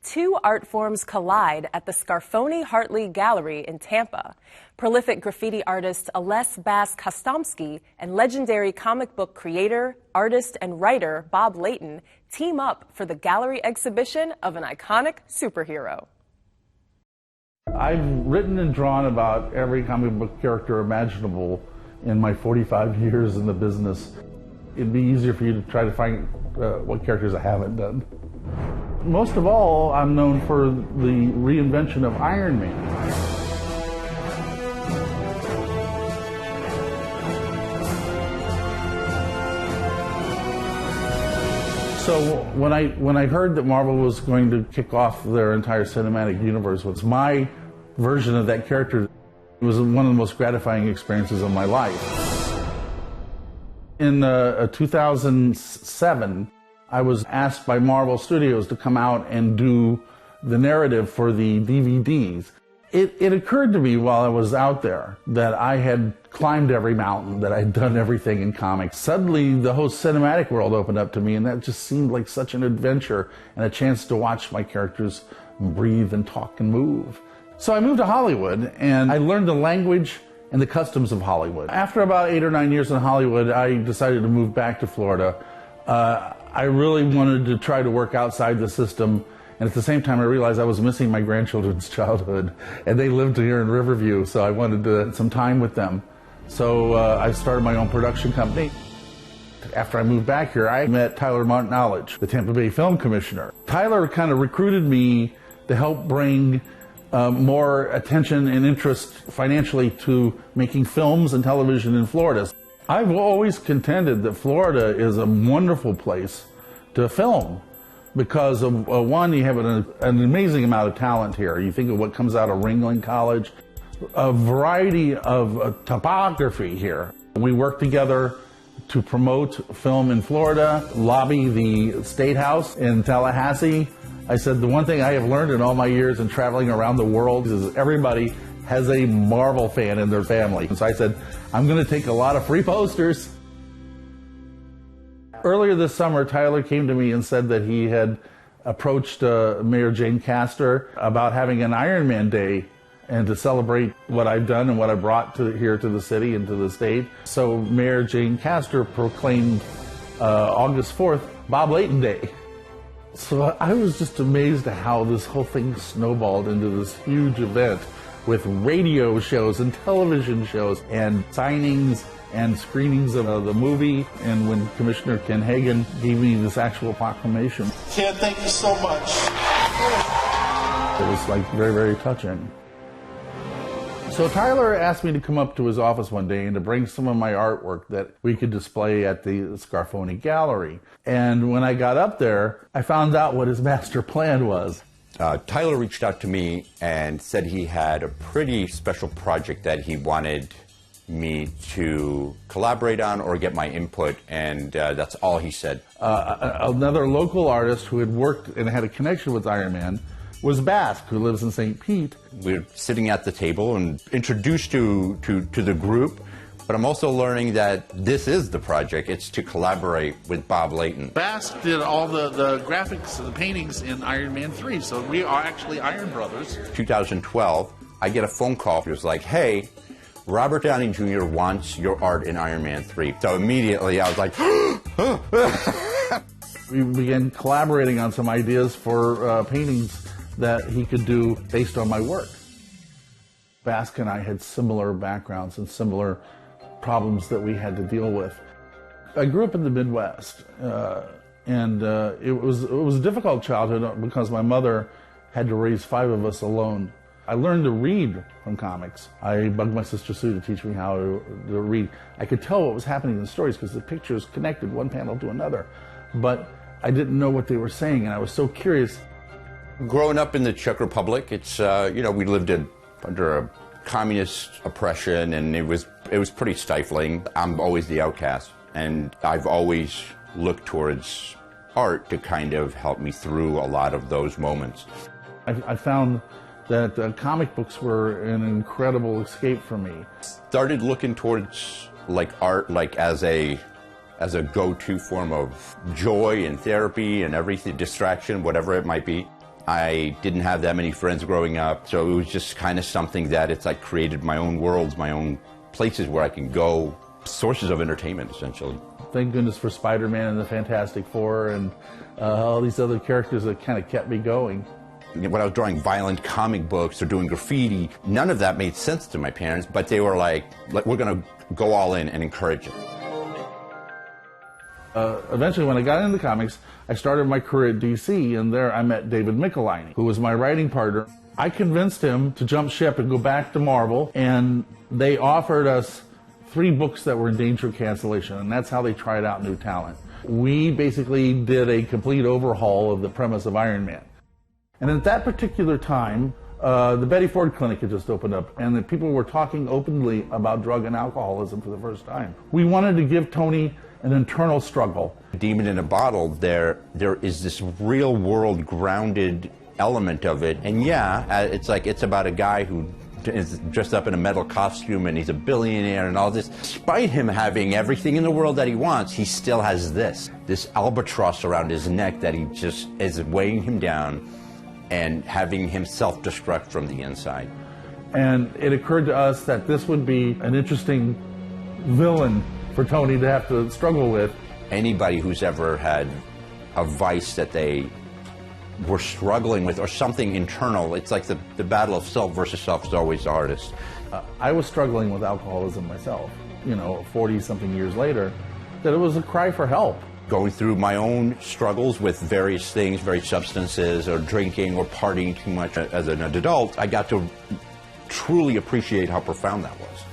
two art forms collide at the Scarfone Hartley Gallery in Tampa. Prolific graffiti artist Ales Bask Hostomsky and legendary comic book creator, artist, and writer Bob Layton team up for the gallery exhibition of an iconic superhero. I've written and drawn about every comic book character imaginable in my 45 years in the business. It'd be easier for you to try to find what characters I haven't done. Most of all, I'm known for the reinvention of Iron Man. So when I heard that Marvel was going to kick off their entire cinematic universe with my version of that character, it was one of the most gratifying experiences of my life. In 2007, I was asked by Marvel Studios to come out and do the narrative for the DVDs. It occurred to me while I was out there that I had climbed every mountain, that I'd done everything in comics. Suddenly, the whole cinematic world opened up to me, and that just seemed like such an adventure and a chance to watch my characters breathe and talk and move. So I moved to Hollywood, and I learned the language and the customs of Hollywood. After about 8 or 9 years in Hollywood, I decided to move back to Florida. I really wanted to try to work outside the system, and at the same time I realized I was missing my grandchildren's childhood, and they lived here in Riverview, so I wanted some time with them. So I started my own production company. After I moved back here, I met Tyler Martin-Knowledge, the Tampa Bay Film Commissioner. Tyler kind of recruited me to help bring more attention and interest financially to making films and television in Florida. I've always contended that Florida is a wonderful place to film because of one, you have an amazing amount of talent here. You think of what comes out of Ringling College, a variety of topography here. We work together to promote film in Florida, lobby the State House in Tallahassee. I said the one thing I have learned in all my years in traveling around the world is everybody has a Marvel fan in their family. And so I said, I'm going to take a lot of free posters. Earlier this summer, Tyler came to me and said that he had approached Mayor Jane Castor about having an Iron Man Day and to celebrate what I've done and what I brought here to the city and to the state. So Mayor Jane Castor proclaimed August 4th Bob Layton Day. So I was just amazed at how this whole thing snowballed into this huge event with radio shows and television shows and signings and screenings of the movie. And when Commissioner Ken Hagan gave me this actual proclamation, Ken, thank you so much. It was like very, very touching. So Tyler asked me to come up to his office one day and to bring some of my artwork that we could display at the Scarfone Gallery. And when I got up there, I found out what his master plan was. Tyler reached out to me and said he had a pretty special project that he wanted me to collaborate on or get my input, and that's all he said. Another local artist who had worked and had a connection with Iron Man was Bask, who lives in St. Pete. We're sitting at the table and introduced to the group, but I'm also learning that this is the project. It's to collaborate with Bob Layton. Bask did all the graphics and the paintings in Iron Man 3, so we are actually Iron Brothers. 2012, I get a phone call. It was like, hey, Robert Downey Jr. wants your art in Iron Man 3. So immediately I was like, we began collaborating on some ideas for paintings that he could do based on my work. Bask and I had similar backgrounds and similar problems that we had to deal with. I grew up in the Midwest, and it was a difficult childhood because my mother had to raise 5 of us alone. I learned to read from comics. I bugged my sister Sue to teach me how to read. I could tell what was happening in the stories because the pictures connected one panel to another, but I didn't know what they were saying, and I was so curious. Growing up in the Czech Republic, it's we lived under a communist oppression, and it was pretty stifling. I'm always the outcast, and I've always looked towards art to kind of help me through a lot of those moments. I found that comic books were an incredible escape for me. Started looking towards art as a go-to form of joy and therapy and everything, distraction, whatever it might be. I didn't have that many friends growing up, so it was just kind of something that it's like created my own worlds, my own places where I can go, sources of entertainment, essentially. Thank goodness for Spider-Man and the Fantastic Four and all these other characters that kind of kept me going. When I was drawing violent comic books or doing graffiti, none of that made sense to my parents, but they were like, we're going to go all in and encourage it. Eventually, when I got into comics, I started my career at DC, and there I met David Michelinie, who was my writing partner. I convinced him to jump ship and go back to Marvel, and they offered us 3 books that were in danger of cancellation, and that's how they tried out new talent. We basically did a complete overhaul of the premise of Iron Man. And at that particular time, the Betty Ford Clinic had just opened up, and the people were talking openly about drug and alcoholism for the first time. We wanted to give Tony an internal struggle. Demon in a Bottle, there is this real world grounded element of it, and yeah, it's about a guy who is dressed up in a metal costume and he's a billionaire and all this. Despite him having everything in the world that he wants, he still has this albatross around his neck that he just is weighing him down and having him self-destruct from the inside. And it occurred to us that this would be an interesting villain for Tony to have to struggle with. Anybody who's ever had a vice that they were struggling with or something internal, it's like the battle of self versus self is always the hardest. I was struggling with alcoholism myself, 40-something years later, that it was a cry for help. Going through my own struggles with various things, various substances, or drinking or partying too much as an adult, I got to truly appreciate how profound that was.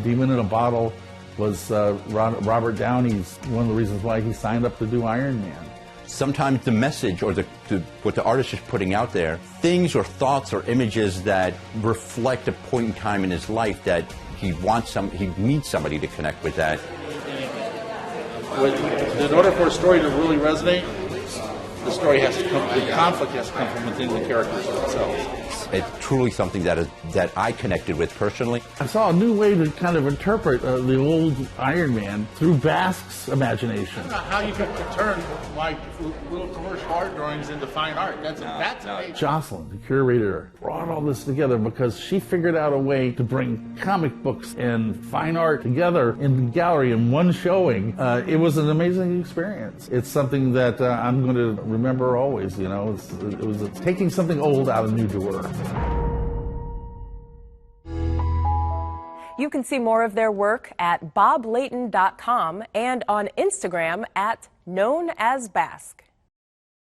Demon in a Bottle was Robert Downey's one of the reasons why he signed up to do Iron Man. Sometimes the message or what the artist is putting out there, things or thoughts or images that reflect a point in time in his life that he needs somebody to connect with that. In order for a story to really resonate, the conflict has to come from within the characters themselves. It's truly something that I connected with personally. I saw a new way to kind of interpret the old Iron Man through Bask's imagination. How you can turn like little commercial art drawings into fine art. That's amazing. Jocelyn, the curator, brought all this together because she figured out a way to bring comic books and fine art together in the gallery in one showing. It was an amazing experience. It's something that I'm going to remember always. It was taking something old out of new to work. You can see more of their work at boblayton.com and on Instagram at @KnownAsBask.